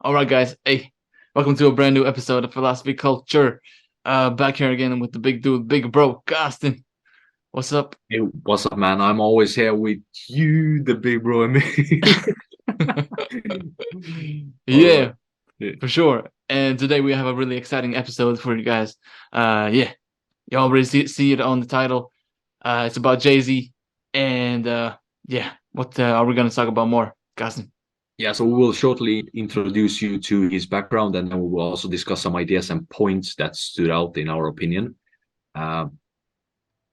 All right, guys. Hey, welcome to a brand new episode of Philosophy Culture. Back here again with the big dude, big bro, Gaston. What's up? Hey, what's up, man? I'm always here with you, the big bro, and me. All right. Yeah, Yeah. for sure. And today we have a really exciting episode for you guys. Yeah, you already see it on the title. It's about Jay-Z. And yeah, what are we gonna talk about more, Gaston? Yeah, so we will shortly introduce you to his background, and then we will also discuss some ideas and points that stood out in our opinion. Uh,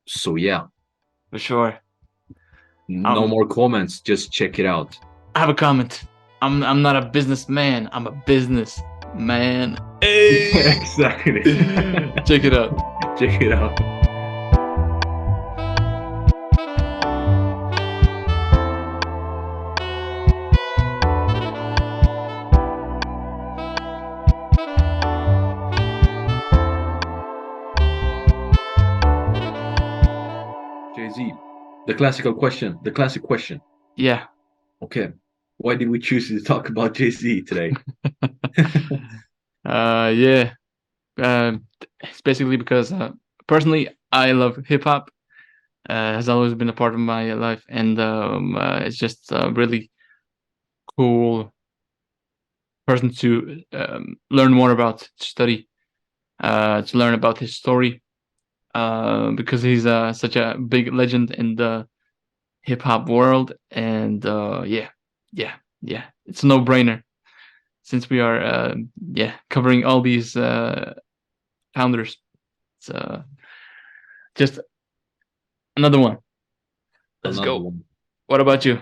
so yeah, For sure. no Um, more comments. Just check it out. I have a comment. I'm not a businessman. I'm a business man. Hey, Exactly. check it out. Check it out. Jay-Z, the classical question, the classic question. Yeah. Okay, why did we choose to talk about Jay-Z today? Yeah. It's basically because personally I love hip hop. Has always been a part of my life, and it's just a really cool person to learn more about, to study, to learn about his story. Because he's such a big legend in the hip hop world, and yeah, yeah, yeah, it's a no brainer since we are yeah, covering all these founders. It's just another one. Let's Another go. one. What about you?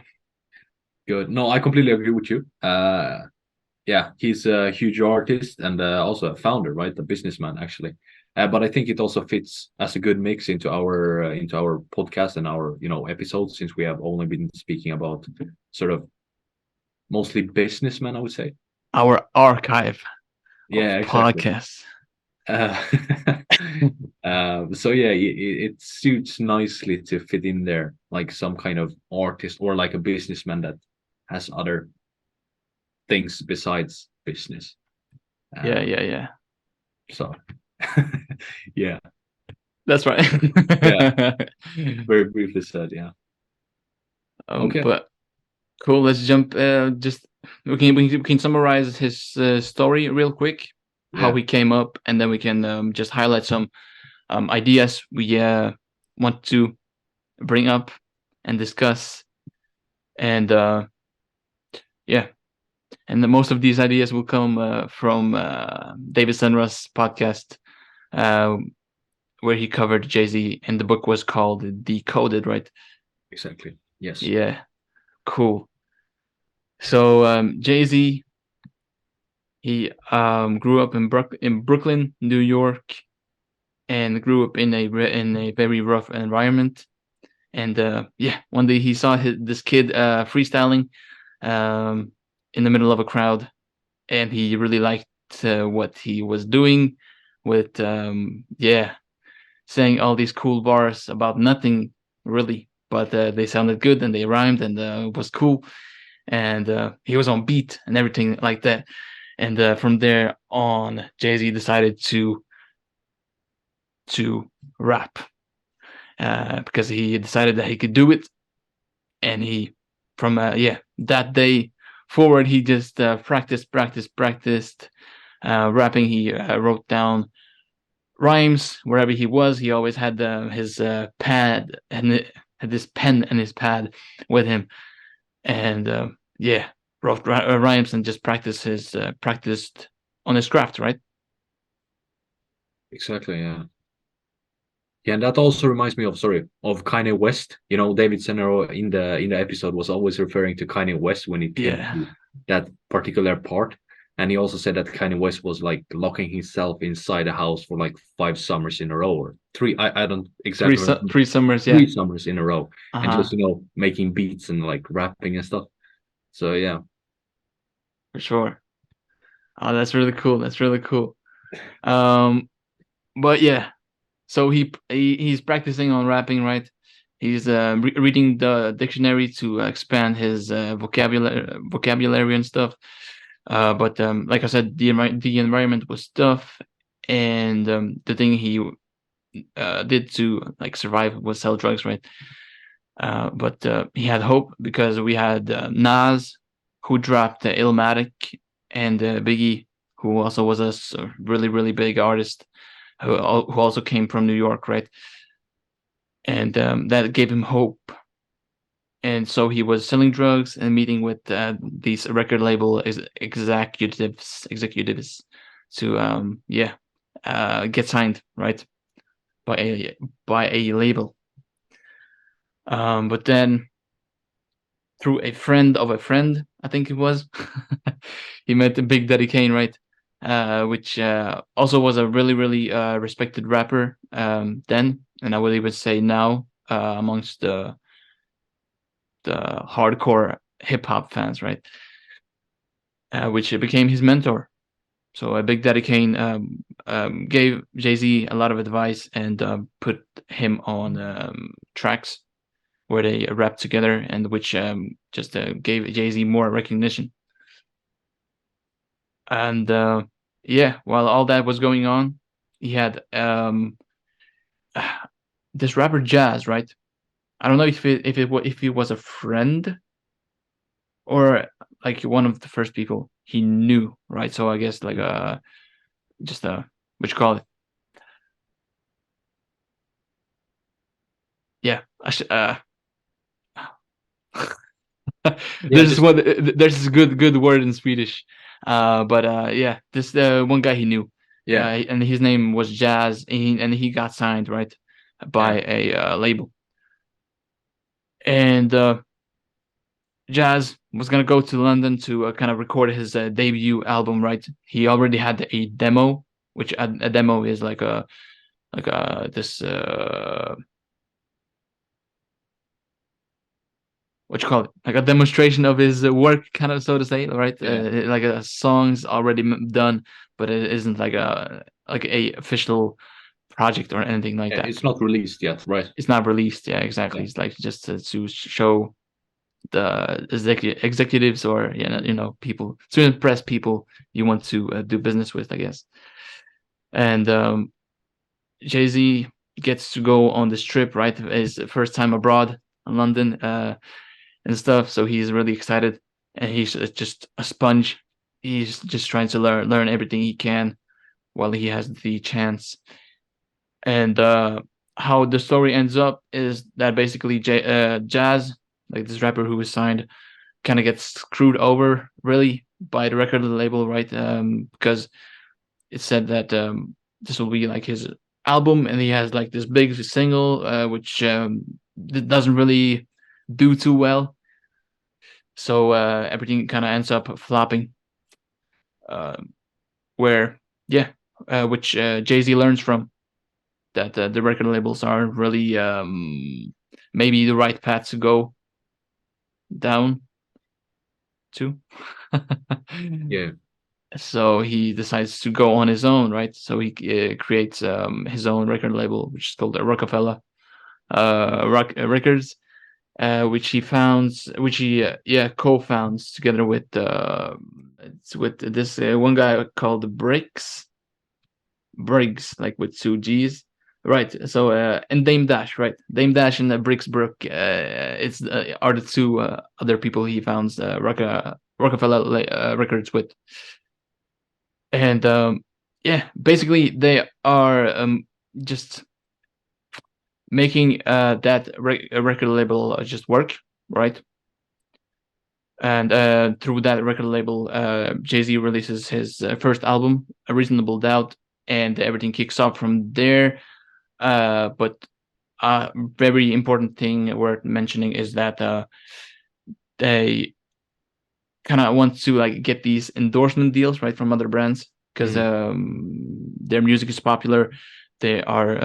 Good. No, I completely agree with you. Yeah, he's a huge artist and also a founder, right? A businessman, actually. But I think it also fits as a good mix into our podcast and our episodes, since we have only been speaking about sort of mostly businessmen, I would say. Our archive of Yeah, exactly. podcasts. Uh, so yeah, it suits nicely to fit in there, like some kind of artist or like a businessman that has other things besides business. Yeah, Uh, yeah, yeah. so yeah, That's right. yeah, very briefly said, yeah. Okay. But cool. Let's jump. Just we can summarize his story real quick, how Yeah, he came up, and then we can just highlight some ideas we want to bring up and discuss. And yeah, and most of these ideas will come from David Senra's podcast, uh, where he covered Jay-Z, and the book was called Decoded, right? exactly. Yes. Yeah, cool. So Jay-Z, he grew up in Brooklyn, New York, and grew up in a very rough environment. And yeah, one day he saw this kid freestyling um, in the middle of a crowd, and he really liked what he was doing with yeah, saying all these cool bars about nothing really, but they sounded good and they rhymed, and it was cool, and he was on beat and everything like that. And from there on, Jay-Z decided to rap because he decided that he could do it, and he from yeah, that day forward he just practiced rapping. He wrote down rhymes wherever he was. He always had his pad and had this pen and his pad with him, and yeah, wrote rhymes and just practiced on his craft, right? Exactly. Yeah. Yeah, and that also reminds me of of Kanye West. You know, David Senero in the episode was always referring to Kanye West when it came Yeah, to that particular part. And he also said that Kanye West was like locking himself inside a house for like 5 summers in a row or three. I don't exactly remember. 3 summers, yeah. 3 summers in a row, and Uh-huh, just making beats and like rapping and stuff. So yeah, for sure. Oh, that's really cool. That's really cool. Um, but yeah, so he's practicing on rapping, right? He's reading the dictionary to expand his vocabulary and stuff. But like I said, the environment was tough, and the thing he did to like survive was sell drugs, right? But he had hope because we had Nas, who dropped Illmatic, and Biggie, who also was a really really big artist, who also came from New York, right? And that gave him hope. And so he was selling drugs and meeting with these record label executives to get signed, right, by a label. But then through a friend of a friend, I think it was, he met the Big Daddy Kane, right? Which also was a really, really respected rapper then, and I would even say now amongst the hardcore hip hop fans, right? Which became his mentor. So Big Daddy Kane gave Jay-Z a lot of advice and put him on tracks where they rapped together, and which just gave Jay-Z more recognition. And yeah, while all that was going on, he had this rapper Jazz, right? I don't know if he was a friend or like one of the first people he knew, right? So I guess like just what you call it? Yeah, Yeah, just there's this good word in Swedish, but yeah, this one guy he knew, yeah, and his name was Jazz, and he got signed right yeah, by a label, and Jazz was gonna go to London to kind of record his debut album. Right, he already had a demo, which a demo is like a this what you call it, like a demonstration of his work, kind of, so to say, right? yeah. Like a song's already done, but it isn't like a official project or anything like Yeah, that. it's not released yet, right? It's not released. Yeah, exactly. Yeah, It's like just to show the executives, or people, to impress people you want to do business with, I guess. And Jay-Z gets to go on this trip, right? His first time abroad in London, and stuff. So he's really excited, and he's just a sponge. He's just trying to learn everything he can while he has the chance. And how the story ends up is that basically Jazz, like this rapper who was signed, kind of gets screwed over really by the record label, right? Because it said that this will be like his album, and he has like this big single, which doesn't really do too well. So everything kind of ends up flopping. Uh, where yeah, which Jay-Z learns from, that the record labels aren't really maybe the right path to go down to. yeah, So he decides to go on his own, right? So he creates his own record label, which is called Rockefeller Records, which he co-founds together with this one guy called Briggs, like with two G's, right? So and Dame Dash, right? Dame Dash and Briggs Brook, it's are the two other people he founds Rockefeller Records with. And yeah, basically they are just making that record label just work, right? And through that record label, Jay-Z releases his first album, A Reasonable Doubt, and everything kicks off from there. But a very important thing worth mentioning is that they kind of want to like get these endorsement deals, right, from other brands, because their music is popular. They are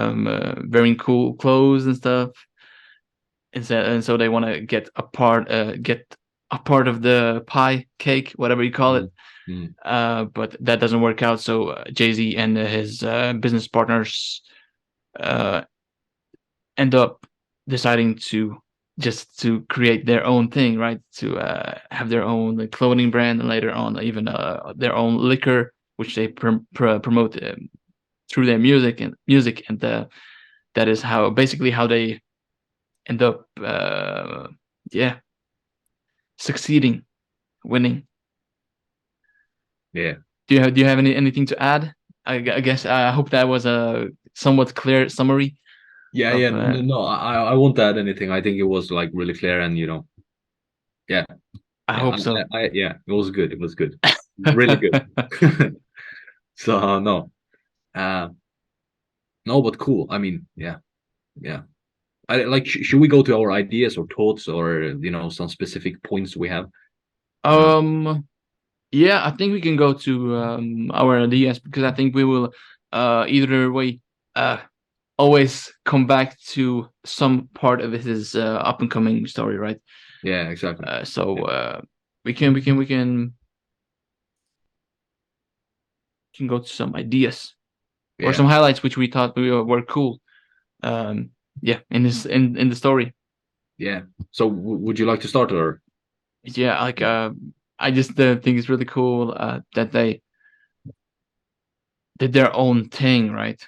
wearing cool clothes and stuff, and so they want to get a part of the pie cake, whatever you call it. mm, But that doesn't work out. So Jay-Z and his business partners end up deciding to just to create their own thing, right? To have their own like, clothing brand, and later on even their own liquor, which they promote through their music, and that is how basically how they end up, yeah, succeeding, winning. Yeah. Do you have anything to add? I guess I hope that was a somewhat clear summary Yeah, of. yeah. No, I won't add anything. I think it was like really clear, and yeah, I yeah, hope so. yeah, it was good. It was good, really good. So no, uh, no, but cool. I mean, yeah, yeah. I like. Should we go to our ideas or thoughts, or some specific points we have? Uh, um. Yeah, I think we can go to our ideas, because I think we will either way uh always come back to some part of his up and coming story, right? yeah, exactly. So Yeah, we can go to some ideas or yeah, some highlights which we thought were cool. Um, yeah, in the story. yeah. So, would you like to start, or? Yeah, like I just think it's really cool that they did their own thing, right?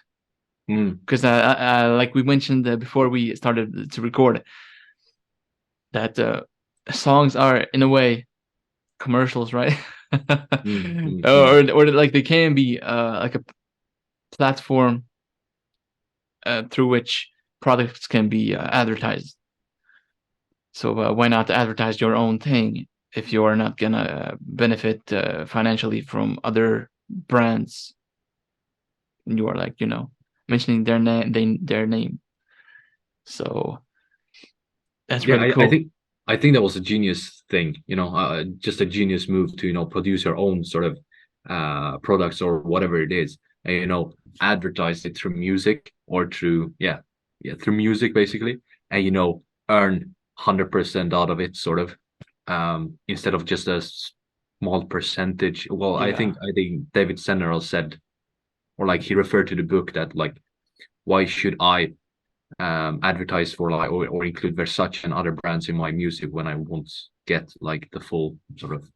Mm, Because like we mentioned before we started to record, that songs are in a way commercials, right? Or like they can be like a platform through which products can be advertised. So why not advertise your own thing if you are not gonna benefit financially from other brands? And you are like, mentioning their name. So that's Yeah, really I cool. think that was a genius thing, just a genius move to, produce your own sort of products or whatever it is, and advertise it through music or through through music basically, and earn 100% out of it, sort of, instead of just a small percentage. Well, Yeah, I think David Senneral said, or like he referred to the book, that like, why should I advertise for like, or include Versace and other brands in my music when I won't get like the full sort of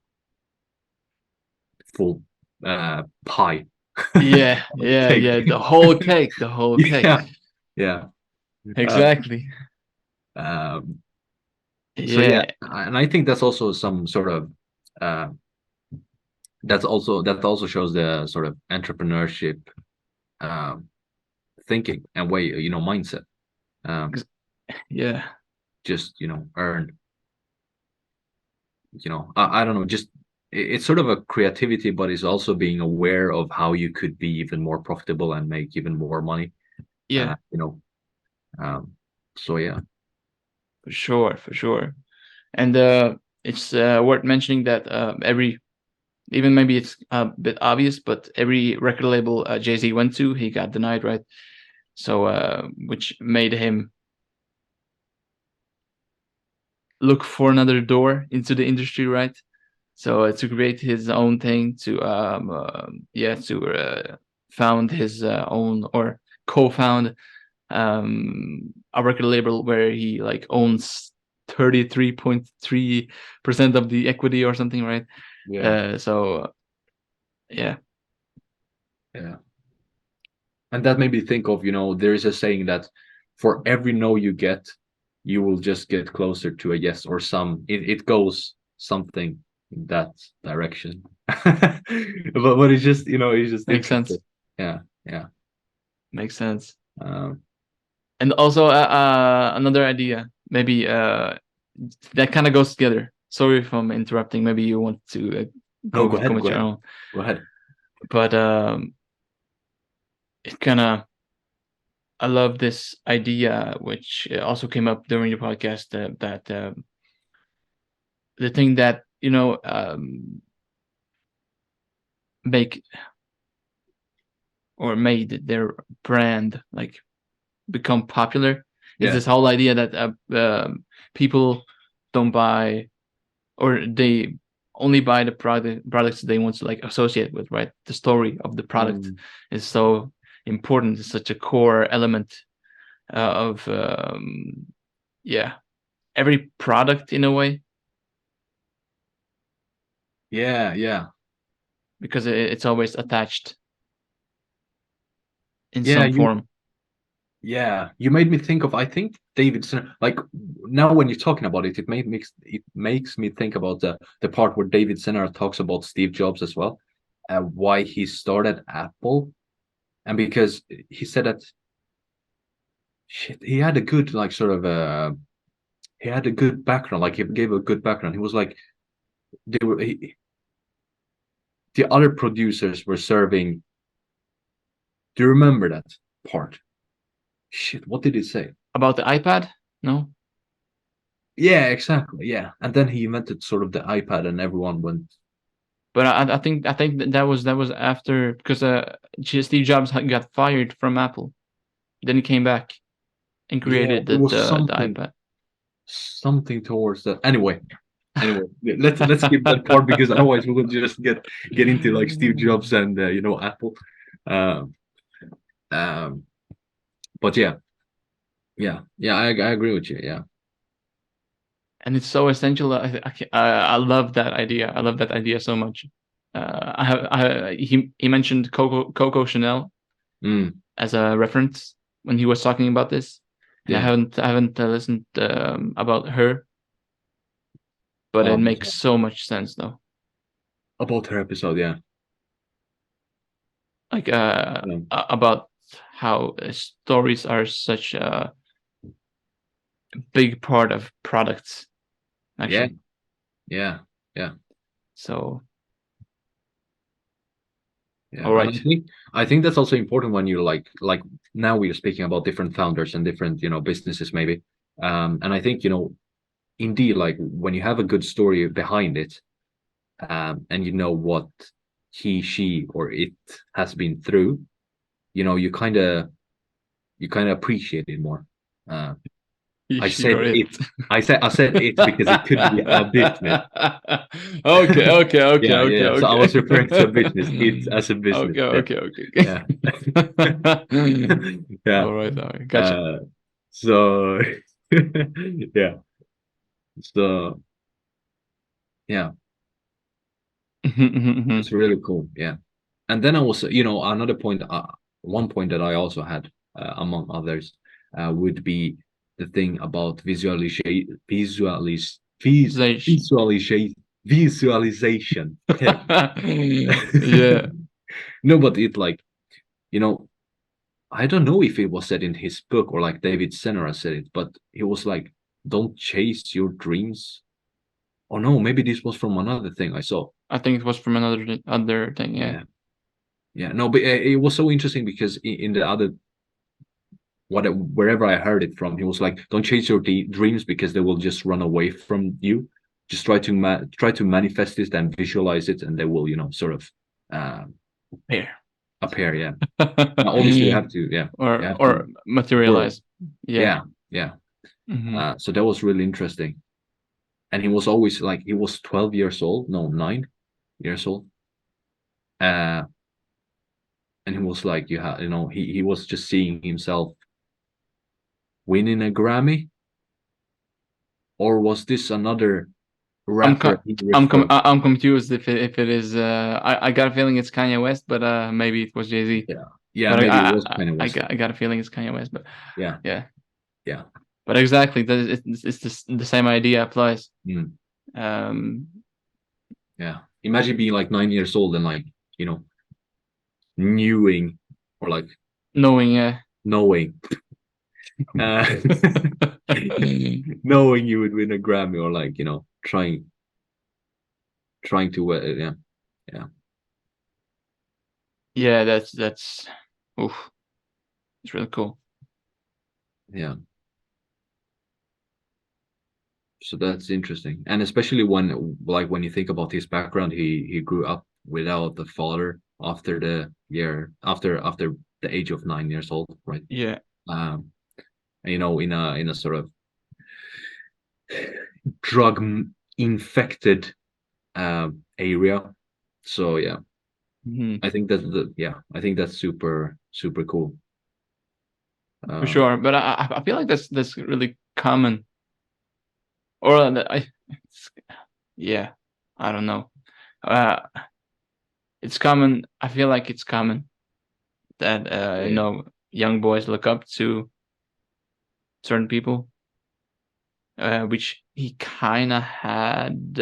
full pie cake. yeah. The whole cake, the whole cake. Yeah, yeah. Uh, Exactly. um, so yeah, Yeah, and I think that's also some sort of uh, that also shows the sort of entrepreneurship um, thinking and way, mindset. Um, ex- yeah, just earn. I don't know, just it's sort of a creativity, but it's also being aware of how you could be even more profitable and make even more money. yeah, You know, um, so yeah, for sure, for sure. And it's worth mentioning that every, even maybe it's a bit obvious, but every record label Jay-Z went to, he got denied, right? So which made him look for another door into the industry, right? So to create his own thing, to found his own, or co-found a record label where he like owns 33.3% of the equity or something, right? yeah, So yeah, yeah. And that made me think of, there is a saying that for every no you get, you will just get closer to a yes, or it goes something in that direction. But it's just makes sense. interesting. Yeah, yeah. Makes sense. Um, And also another idea, maybe that kind of goes together. Sorry if I'm interrupting. Maybe you want to no, go go with your ahead, own, go ahead. but it kind of, I love this idea, which also came up during the podcast, that the thing that make or made their brand like become popular is Yeah. this whole idea that people don't buy, or they only buy the products they want to like associate with, right? The story of the product Mm, is so important. It's such a core element of yeah, every product in a way, Yeah. because it's always attached in Yeah, some form. you made me think of, I think Davidson, like now when you're talking about it, it makes me think about the part where David Senner talks about Steve Jobs as well, why he started Apple, and because he said that shit, he had a good like sort of he had a good background, like he gave a good background. He was like the other producers were serving. Do you remember that part? Shit, what did he say? About the iPad? No? Yeah, exactly. Yeah, and then he invented sort of the iPad, and everyone went. But I think that was after, because Steve Jobs got fired from Apple. Then he came back and Yeah, created it was the iPad. something towards that. Anyway, let's skip that part because otherwise we will just get into like Steve Jobs and Apple. Um, um, but I agree with you. Yeah, And it's so essential. I love that idea. I love that idea so much. He mentioned Coco Chanel mm, as a reference when he was talking about this, and yeah. I haven't listened about her, but it makes so much sense though. About her episode, yeah. Like Yeah, about how stories are such a big part of products, yeah, actually. yeah, yeah. So, Yeah, all and right. I think that's also important when you like now we're speaking about different founders and different businesses maybe, and I think indeed like when you have a good story behind it, and you know what he, she, or it has been through, you kind of appreciate it more. Uh, He, I she, said or it. it. I said it because it could be a business. Yeah. So I Okay. was referring to a business. It as a business. Okay. Yeah. Yeah. All right. Gotcha. Uh, so yeah. So yeah, it's really cool. Yeah. And then I was, another point, one point that I also had, among others, would be the thing about Zeish. visualization. Yeah. No, but it like, you know, I don't know if it was said in his book or like David Senra said it, but he was like, don't chase your dreams. Or no, maybe this was from another thing I saw. I think it was from another other thing. Yeah. Yeah. Yeah. No, but it was so interesting because in the other, wherever I heard it from, he was like, don't chase your dreams because they will just run away from you. Just try to manifest it and visualize it, and they will, sort of uh, Here. appear. Yeah. Now, obviously, you have to, yeah, you have to Or work. materialize. Yeah. Yeah. Hmm. So that was really interesting. And he was always like, he was 12 years old, no, 9 years old. And he was like, he was just seeing himself winning a Grammy, or was this another rapper he referred? I'm confused if it is. I got a feeling it's Kanye West, but maybe it was Jay-Z. Yeah, But maybe it was Kanye West. I got a feeling it's Kanye West. But Yeah, yeah. yeah. But exactly, it's the same idea applies. Mm, Um, yeah. Imagine being like 9 years old and like, you know, knowing or like knowing. knowing, uh, knowing you would win a Grammy, or like, trying to, yeah. Yeah, that's. Oof, it's really cool. Yeah. So that's interesting, and especially when you think about his background, he grew up without the father after the age of 9 years old, right? Yeah. Um, in a sort of drug infected area. So yeah, Mhm. I think that's super cool. For sure. But I feel like that's really common or yeah, I don't know. Uh, it's common. I feel like it's common that Yeah. young boys look up to certain people, which he kind of had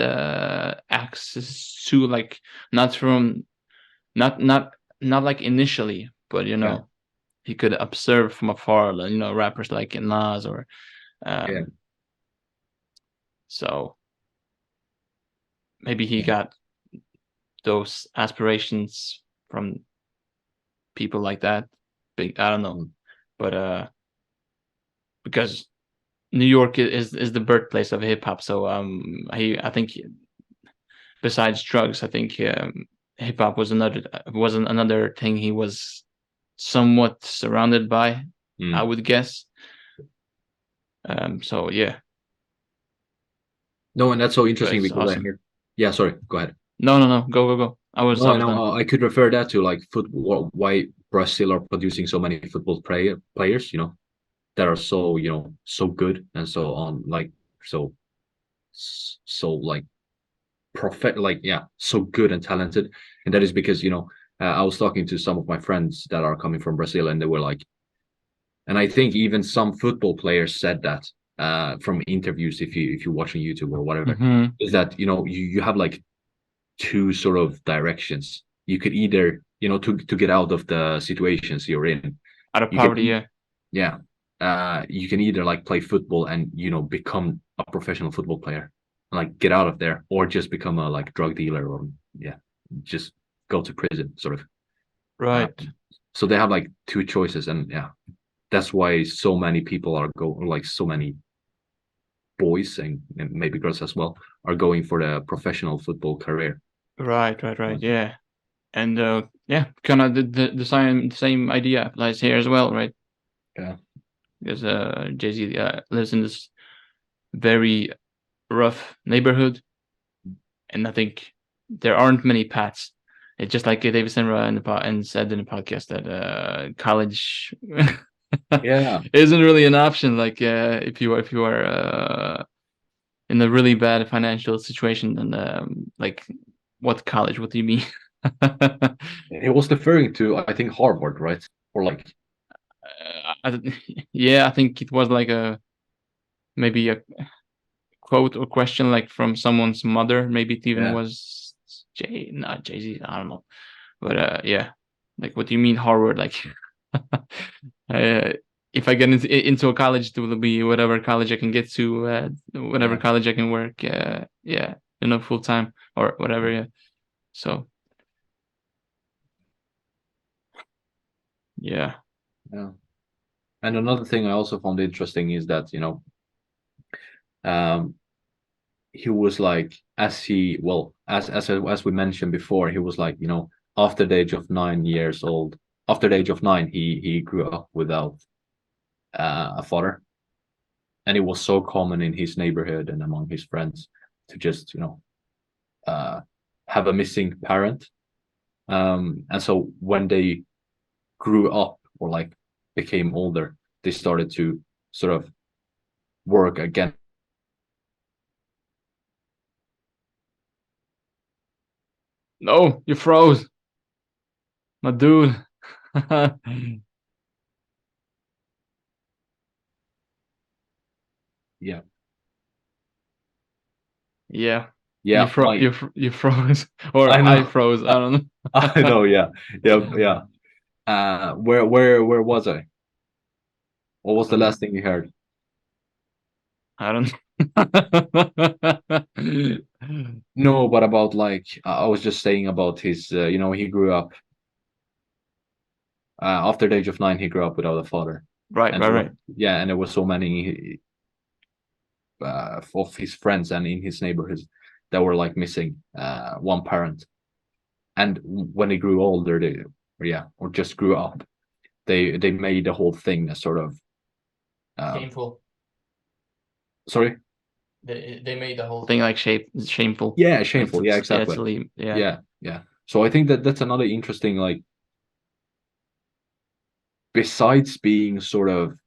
access to, like not from not not not like initially, but Yeah. he could observe from afar, rappers like Nas or Yeah. so maybe he Yeah. got those aspirations from people like that. Big, I don't know, Mm. but because New York is the birthplace of hip hop, so I think besides drugs, I think hip hop was another thing he was somewhat surrounded by, I Mm. would guess. So yeah, No, and that's so but interesting it's because I awesome. heard. Yeah, sorry. Go ahead. No, go. No, I I was know. done. I could refer that to like football. Why Brazil are producing so many football players, that are so so good and so on, like so like so good and talented, and that is because I was talking to some of my friends that are coming from Brazil, and they were like, and I think even some football players said that from interviews, if you're watching YouTube or whatever, Hmm. is that you have like two sort of directions. You could either to get out of the situations you're in, Out of you can poverty, yeah. yeah you can either like play football and become a professional football player, like get out of there, or just become a like drug dealer, or just go to prison sort of. uh, Right, so they have like two choices, and that's why so many people are like so many boys and maybe girls as well are going for the professional football career. right, yeah. And yeah, kind of the same idea applies here as well, right? Yeah. Because Jay-Z lives in this very rough neighborhood, and I think there aren't many paths. It's just like David Senra and said in the podcast that college Yeah. isn't really an option. Like if you are in a really bad financial situation, then like what college? What do you mean? He was referring to, I think, Harvard, right? Or like, Yeah, I think it was like maybe a quote or question like from someone's mother. Maybe it even yeah, was not Jay-Z. I don't know. But yeah, like what do you mean Harvard? Like if I get into a college, it will be whatever college I can get to, whatever yeah, college I can work. Yeah, full time or whatever. Yeah. So yeah. yeah. And another thing I also found interesting is that um, he was like, as we mentioned before, he was like, after the age of 9 years old, after the age of 9, he grew up without a father, and it was so common in his neighborhood and among his friends to just uh, have a missing parent. And so when they grew up or like became older, they started to sort of work again. No, you froze, my dude. Yeah. Yeah, Yeah. My you froze, or I I know. froze. I don't I know. know. Yeah. Yeah. Yeah. Where was I? What was the last thing you heard? I don't. No, but about like I was just saying about his. He grew up after the age of 9. He grew up without a father, Right, and right, right. yeah, and there were so many of his friends and in his neighborhoods that were like missing one parent. And when they grew older, or just grew up, they made the whole thing a sort of uh, Shameful. sorry. They made the whole thing like shameful. Yeah, It's shameful. Yeah, yeah, exactly. yeah. Yeah. So I think that that's another interesting, like, besides being sort of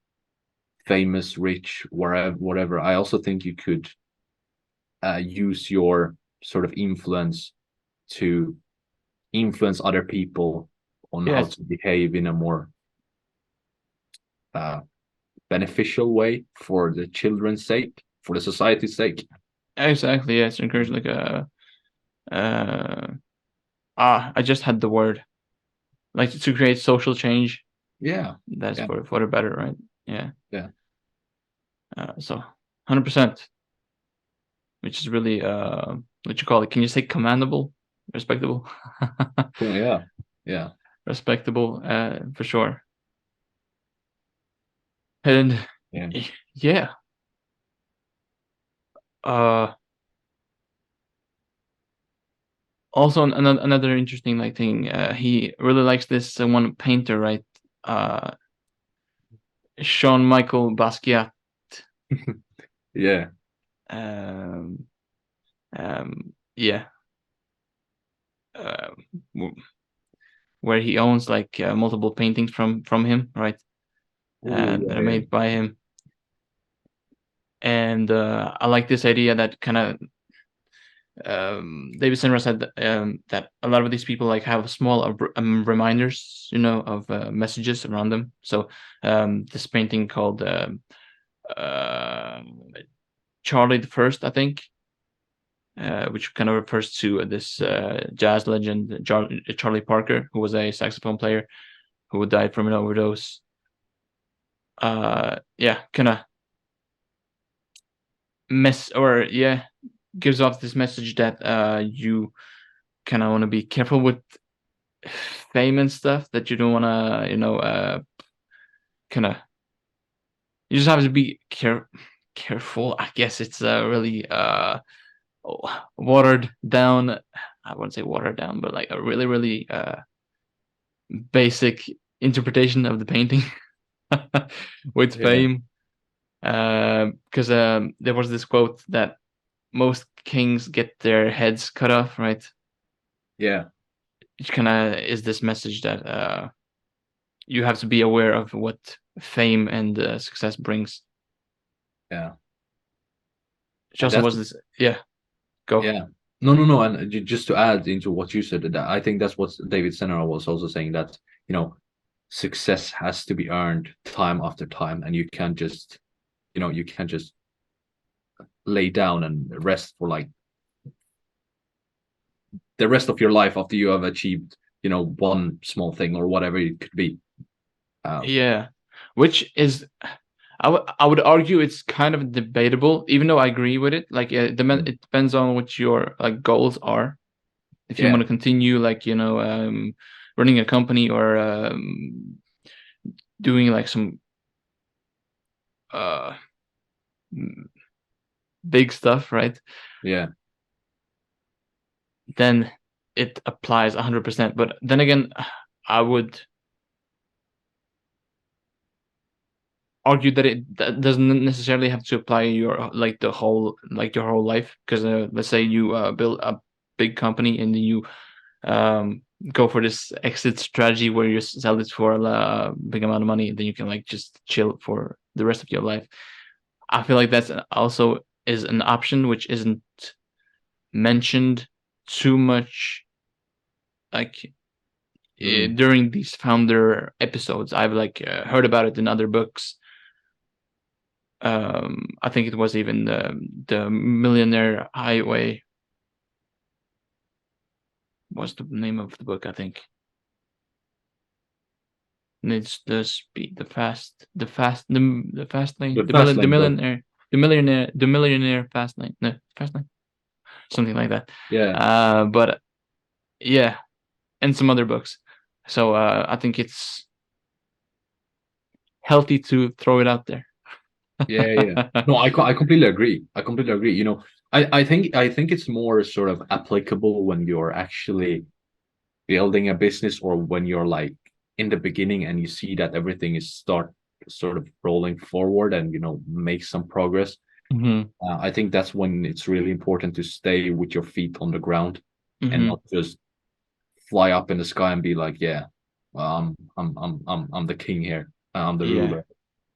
famous, rich, whatever. I also think you could use your sort of influence to influence other people on how Yes, to behave in a more uh, beneficial way for the children's sake, for the society's sake. exactly. Yes, encourage like a uh I just had the word, like to create social change. Yeah, That's yeah, for the better, right? Yeah. yeah. So 100%, which is really what you call it? Can you say commendable, respectable, Cool. Yeah, yeah, respectable? For sure. And yeah. yeah, uh, also another interesting like thing. He really likes this one painter, right? Uh, Jean Michael Basquiat. Yeah. Um, yeah. Uh, w- where he owns like multiple paintings from him, right? Oh, That yeah, are yeah, made by him. And I like this idea that kind of David Senra said that a lot of these people like have small reminders, of messages around them. So this painting called uh, Charlie the First, I think, which kind of refers to this jazz legend Charlie Parker, who was a saxophone player who died from an overdose. Yeah, kind of gives off this message that you kind of want to be careful with fame and stuff, that you don't want to kind of you just have to be careful. I guess it's really watered down. I wouldn't say watered down, but like a really really basic interpretation of the painting with yeah, fame. Because there was this quote that most kings get their heads cut off, right? yeah. Which kind of is this message that you have to be aware of what fame and success brings. Yeah. Which And also that's was this, yeah. Go. yeah. No, no, no. And just to add into what you said, that I think that's what David Senra was also saying, that success has to be earned time after time, and you can't just lay down and rest for like the rest of your life after you have achieved one small thing or whatever it could be. Yeah, which is, I would argue it's kind of debatable, even though I agree with it. Like, it depends on what your like goals are. If you Yeah, want to continue, like running a company or doing like some uh m- big stuff, right? yeah, Then it applies 100%. But then again, I would argue that that doesn't necessarily have to apply your whole life, because let's say you build a big company and then you um go for this exit strategy where you sell it for a big amount of money, then you can like just chill for the rest of your life. I feel like that's also is an option which isn't mentioned too much, like mm, during these founder episodes. I've like heard about it in other books. I think it was even the Millionaire Highway was the name of the book, I think. And it's the speed, the fast lane, the fast lane book. the millionaire fast lane, no, fast lane, something like that. Yeah, But yeah, and some other books. So I think it's healthy to throw it out there. yeah, yeah. No, I completely agree. I completely agree. I think it's more sort of applicable when you're actually building a business, or when you're like in the beginning and you see that everything is start sort of rolling forward and make some progress. Hmm. I think that's when it's really important to stay with your feet on the ground and Hmm. not just fly up in the sky and be like, yeah, well, I'm the king here. I'm the Yeah.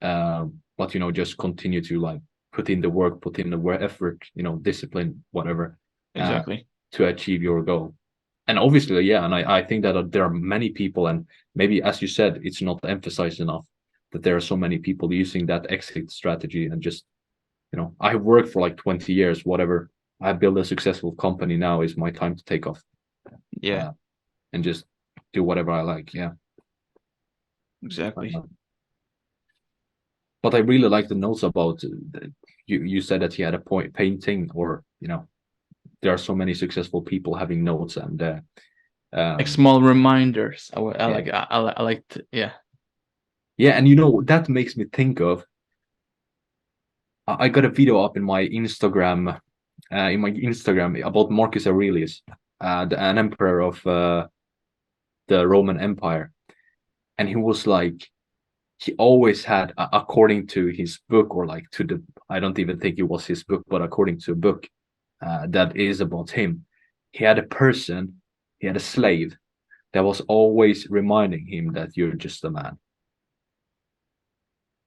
ruler. But just continue to like put in the work, put in the effort, discipline, whatever, Exactly. to achieve your goal. And obviously, yeah, and I think that there are many people, and maybe as you said, it's not emphasized enough that there are so many people using that exit strategy and just, I have worked for like 20 years, whatever. I build a successful company now is my time to take off. Yeah. And just do whatever I like. Yeah. Exactly. But I really like the notes about you said that he had a point painting, or there are so many successful people having notes, and Like small reminders. I yeah. like. I liked. Yeah. Yeah, and that makes me think of. I got a video up in my Instagram, about Marcus Aurelius, an emperor of the Roman Empire, and he was like, he always had, according to his book, or like I don't even think it was his book, but according to a book that is about him, he had a slave that was always reminding him that you're just a man.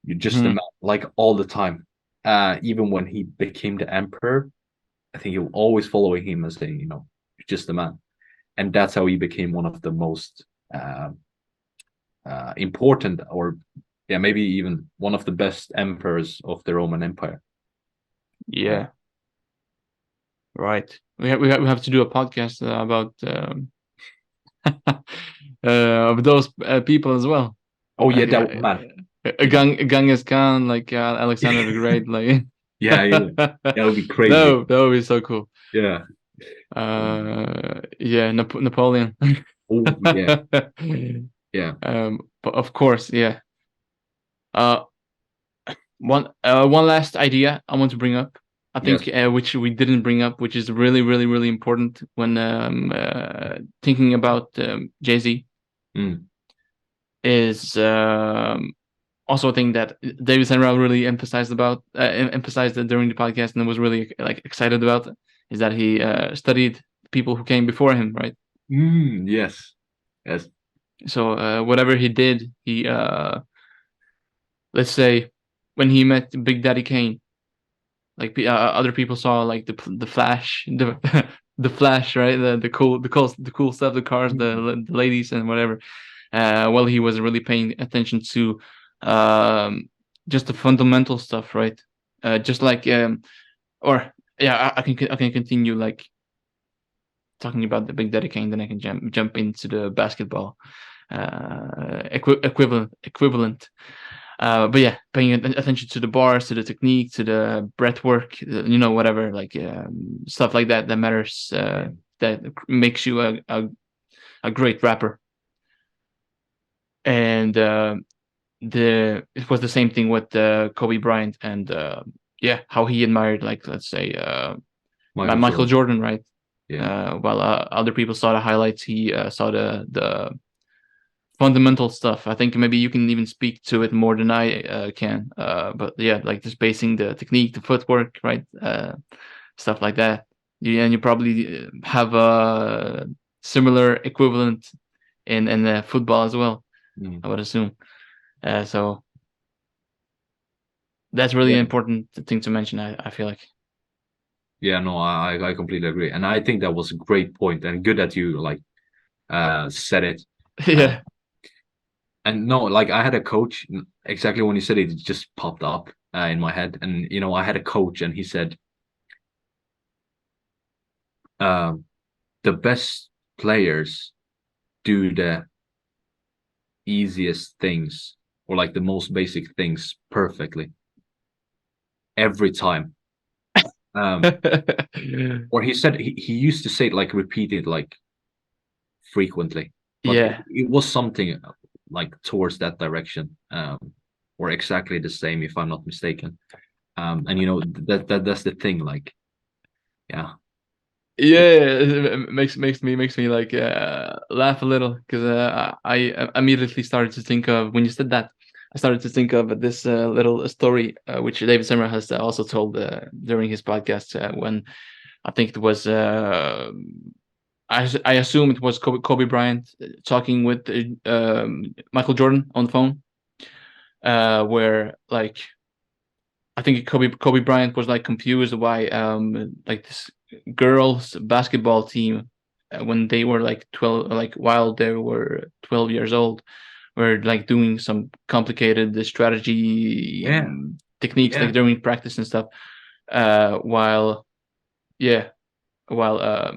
You're just a man, like all the time. Even when he became the emperor, I think you'll always following him as saying, you're just a man. And that's how he became one of the most important, or yeah, maybe even one of the best emperors of the Roman Empire. Yeah. Right. We have to do a podcast about of those people as well. Oh yeah, Like, that man. Genghis Khan, like Alexander the Great, like Yeah, that would be crazy. No, that would be so cool. Yeah. Yeah, Napoleon. Oh yeah. Yeah. But of course, yeah. One last idea I want to bring up. I think which we didn't bring up, which is really, really, really important when thinking about Jay-Z, is also a thing that David Senra really emphasized it during the podcast, and was really like excited about, is that he studied people who came before him, right? Yes. So whatever he did, he let's say when he met Big Daddy Kane, like other people saw like the Flash, the Flash, right? The cool stuff, the cars, the ladies, and whatever. While he was really paying attention to just the fundamental stuff, right? Just like or yeah, I can continue like talking about the Big Daddy Kane, then I can jump into the basketball equivalent. But yeah, paying attention to the bars, to the technique, to the breath work, whatever, like stuff like that matters, that makes you a great rapper. And it was the same thing with Kobe Bryant, and how he admired, like, let's say Michael Jordan, right? Yeah. While other people saw the highlights, he saw the fundamental stuff. I think maybe you can even speak to it more than I can. But yeah, like just basing the technique, the footwork, right? Stuff like that. And you probably have a similar equivalent in football as well, I would assume. So that's really important thing to mention, I feel like. Yeah, no, I completely agree. And I think that was a great point, and good that you like said it. Yeah. And no, like I had a coach, exactly when you said it, it just popped up in my head. And I had a coach, and he said, the best players do the easiest things, or like the most basic things, perfectly every time. Or he said he used to say it, like repeat it like frequently, but it was something like towards that direction, or exactly the same, if I'm not mistaken. And that's the thing, like, yeah. It makes me like laugh a little, because I immediately started to think of, when you said that, I started to think of this little story which David Simmer has also told during his podcast, when I think it was I assume it was Kobe Bryant talking with Michael Jordan on the phone, where like I think Kobe Bryant was like confused why like this girls basketball team when they were like 12, like while they were 12 years old, were like doing some complicated strategy Yeah, techniques yeah. like during practice and stuff. While yeah, while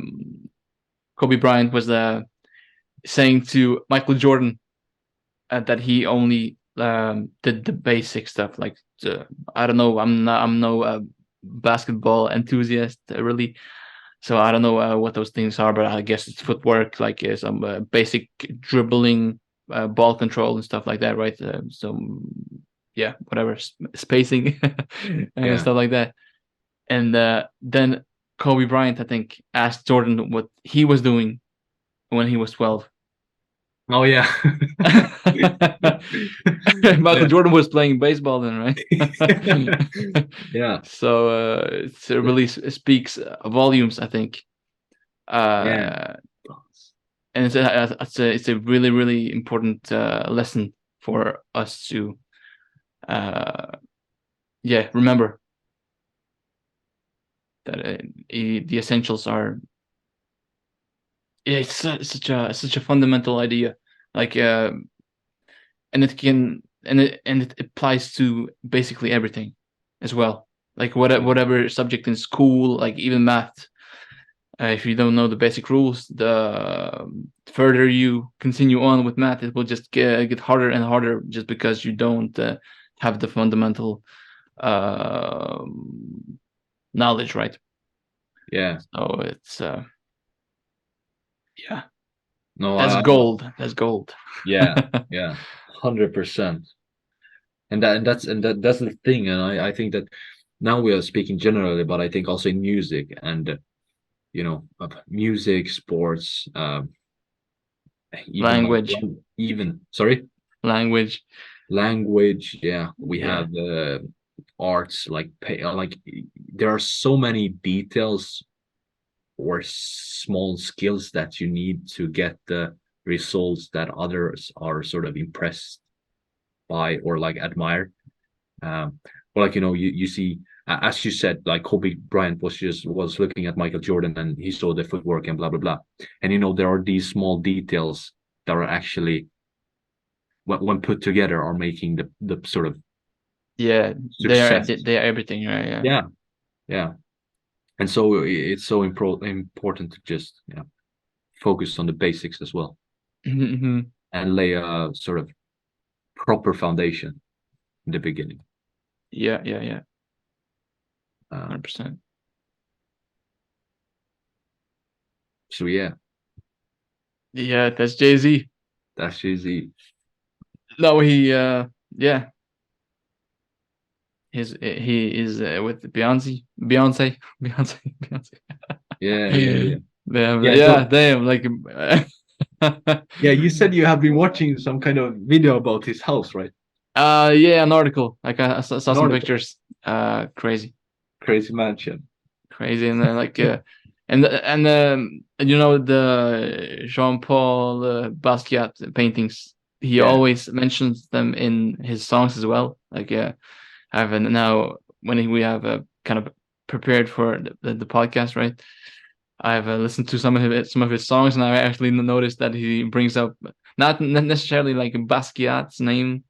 Kobe Bryant was saying to Michael Jordan that he only did the basic stuff. Like I don't know, I'm no basketball enthusiast really, so I don't know what those things are. But I guess it's footwork, like some basic dribbling, ball control and stuff like that, right? So yeah, whatever spacing and Yeah. stuff like that. And then Kobe Bryant, I think, asked Jordan what he was doing when he was 12. Oh yeah. Michael Yeah. Jordan was playing baseball then, right? Yeah. So it really speaks volumes, I think. Yeah. Uh, and it's a really really important lesson for us to uh, yeah, remember that the essentials are, yeah, it's such a fundamental idea, like and it can and it applies to basically everything as well, like whatever subject in school, like even math. If you don't know the basic rules, the further you continue on with math, it will just get harder and harder just because you don't have the fundamental uh, knowledge, right? Yeah. So it's yeah, No, that's gold. That's gold. yeah, yeah, 100%. And that's the thing, and I think that now we are speaking generally, but I think also in music and music, sports, even like Language, even sorry, language. language. Yeah, we Yeah, have arts like like there are so many details or small skills that you need to get the results that others are sort of impressed by or like admire. But like you see, as you said, like Kobe Bryant was looking at Michael Jordan and he saw the footwork and blah blah blah. And there are these small details that are actually when put together are making the sort of yeah. success. They are everything, right? Yeah. Yeah, yeah. And so it's so important to just focus on the basics as well Hmm. and lay a sort of proper foundation in the beginning. Yeah, yeah, yeah. Uh, 100%. so yeah, Yeah, that's Jay-Z. that's easy. No, he yeah, he is with Beyonce, Beyonce, Beyonce, Beyonce. Yeah, yeah, yeah. Damn, Yeah, yeah, so damn, like yeah, you said you have been watching some kind of video about his house, right? yeah, an article. Like I saw An some article. pictures. Crazy, Crazy mansion. crazy, and like and you know the Jean-Paul Basquiat paintings. He Yeah. always mentions them in his songs as well. Like have now when we have kind of prepared for the podcast, right? I've listened to some of his songs, and I actually noticed that he brings up not necessarily like Basquiat's name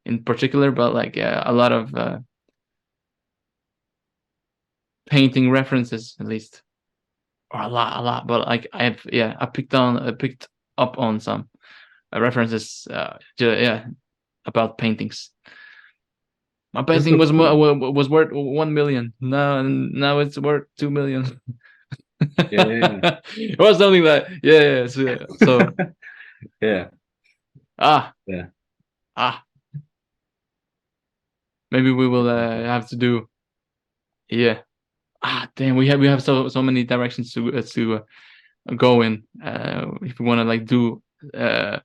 in particular, but like a lot of painting references, at least, or a lot. But like I picked up on some references, yeah, about paintings. My That's painting so was cool. was worth 1 million. Now it's worth 2 million. Yeah, yeah, Or something like, yeah. So yeah. Yeah, ah yeah. ah maybe we will have to do, yeah, damn, we have so many directions to go in. If we want to like do uh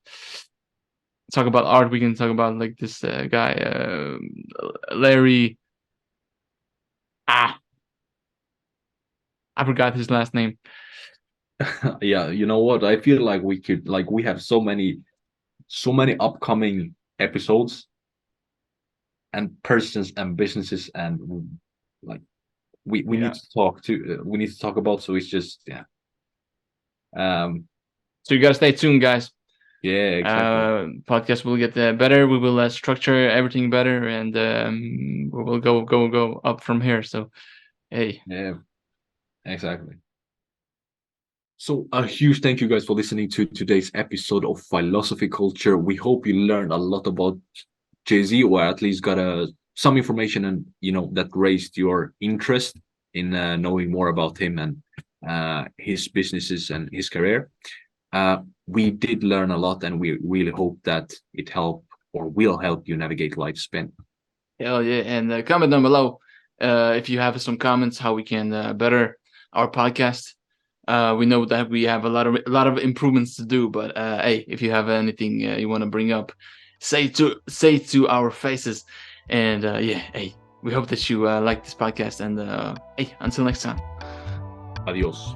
talk about art, we can talk about like this guy Larry, ah I forgot his last name. Yeah, you know what? I feel like we have so many upcoming episodes and persons and businesses, and like we Yeah. need to talk to we need to talk about. So it's just So you gotta stay tuned, guys. yeah, exactly. Podcast will get better. We will structure everything better, and we will go up from here. So, hey, Yeah, exactly. So a huge thank you guys for listening to today's episode of Philosophy Culture. We hope you learned a lot about Jay-Z, or at least got some information, and that raised your interest in knowing more about him and his businesses and his career. We did learn a lot, and we really hope that it helped or will help you navigate life's spin. hell yeah! And comment down below if you have some comments how we can better our podcast. We know that we have a lot of improvements to do, but hey, if you have anything you want to bring up, say to our faces. And yeah, hey, we hope that you like this podcast. And hey, until next time. Adios.